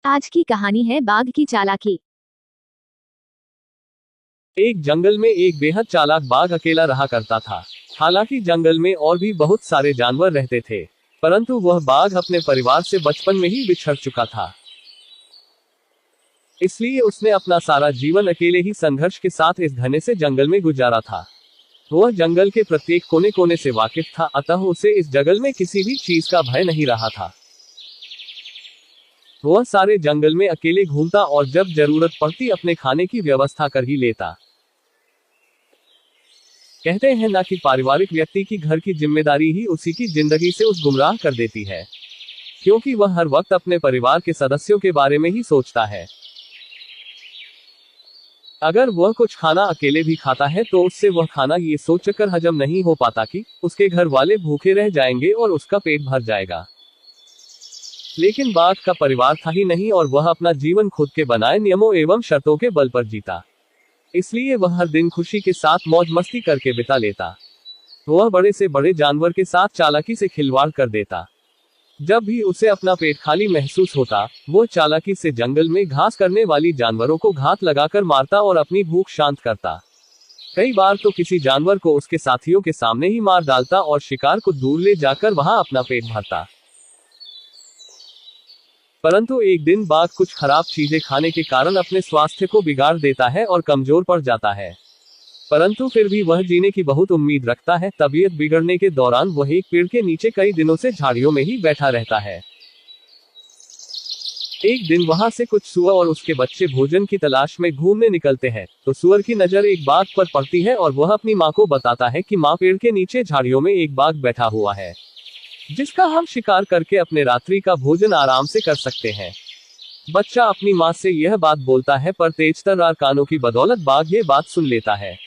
आज की कहानी है बाघ की चालाकी। एक जंगल में एक बेहद चालाक बाघ अकेला रहा करता था। हालांकि जंगल में और भी बहुत सारे जानवर रहते थे, परंतु वह बाघ अपने परिवार से बचपन में ही बिछड़ चुका था। इसलिए उसने अपना सारा जीवन अकेले ही संघर्ष के साथ इस घने से जंगल में गुजारा था। वह जंगल के प्रत्येक कोने कोने से वाकिफ था, अतः उसे इस जंगल में किसी भी चीज का भय नहीं रहा था। वह सारे जंगल में अकेले घूमता और जब जरूरत पड़ती अपने खाने की व्यवस्था कर ही लेता। कहते हैं ना कि पारिवारिक व्यक्ति की घर की जिम्मेदारी ही उसी की जिंदगी से उस गुमराह कर देती है, क्योंकि वह हर वक्त अपने परिवार के सदस्यों के बारे में ही सोचता है। अगर वह कुछ खाना अकेले भी खाता है तो उससे वह खाना ये सोचकर हजम नहीं हो पाता कि उसके घर वाले भूखे रह जाएंगे और उसका पेट भर जाएगा। लेकिन बाघ का परिवार था ही नहीं और वह अपना जीवन खुद के बनाए नियमों एवं शर्तों के बल पर जीता। इसलिए वह हर दिन खुशी के साथ मौज मस्ती करके बिता लेता। वह बड़े से बड़े जानवर के साथ चालाकी से खिलवाड़ कर देता। जब भी उसे अपना पेट खाली महसूस होता, वो चालाकी से जंगल में घास करने वाली जानवरों को घात लगाकर मारता और अपनी भूख शांत करता। कई बार तो किसी जानवर को उसके साथियों के सामने ही मार डालता और शिकार को दूर ले जाकर वहां अपना पेट भरता। परंतु एक दिन बाघ कुछ खराब चीजें खाने के कारण अपने स्वास्थ्य को बिगाड़ देता है और कमजोर पड़ जाता है। परंतु फिर भी वह जीने की बहुत उम्मीद रखता है। तबीयत बिगड़ने के दौरान वह एक पेड़ के नीचे कई दिनों से झाड़ियों में ही बैठा रहता है। एक दिन वहां से कुछ सुअर और उसके बच्चे भोजन की तलाश में घूमने निकलते हैं, तो सुअर की नजर एक बाघ पर पड़ती है और वह अपनी माँ को बताता है कि माँ, पेड़ के नीचे झाड़ियों में एक बाघ बैठा हुआ है, जिसका हम शिकार करके अपने रात्रि का भोजन आराम से कर सकते हैं। बच्चा अपनी माँ से यह बात बोलता है, पर तेजतर्रार कानों की बदौलत बाघ ये बात सुन लेता है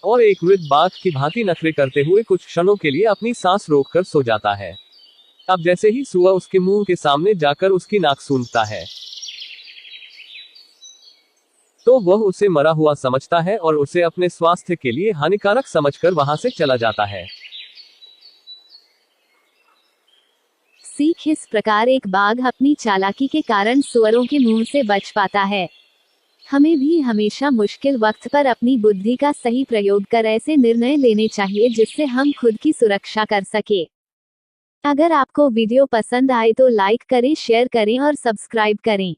और एक मृत बाघ की भांति नखरे करते हुए कुछ क्षणों के लिए अपनी सांस रोककर सो जाता है। अब जैसे ही सुअर उसके मुंह के सामने जाकर उसकी नाक सूंघता है, तो वह उसे मरा हुआ समझता है और उसे अपने स्वास्थ्य के लिए हानिकारक समझकर वहां से चला जाता है। सीख, इस प्रकार एक बाघ अपनी चालाकी के कारण सुअरों के मुंह से बच पाता है। हमें भी हमेशा मुश्किल वक्त पर अपनी बुद्धि का सही प्रयोग कर ऐसे निर्णय लेने चाहिए जिससे हम खुद की सुरक्षा कर सके। अगर आपको वीडियो पसंद आए तो लाइक करें, शेयर करें और सब्सक्राइब करें।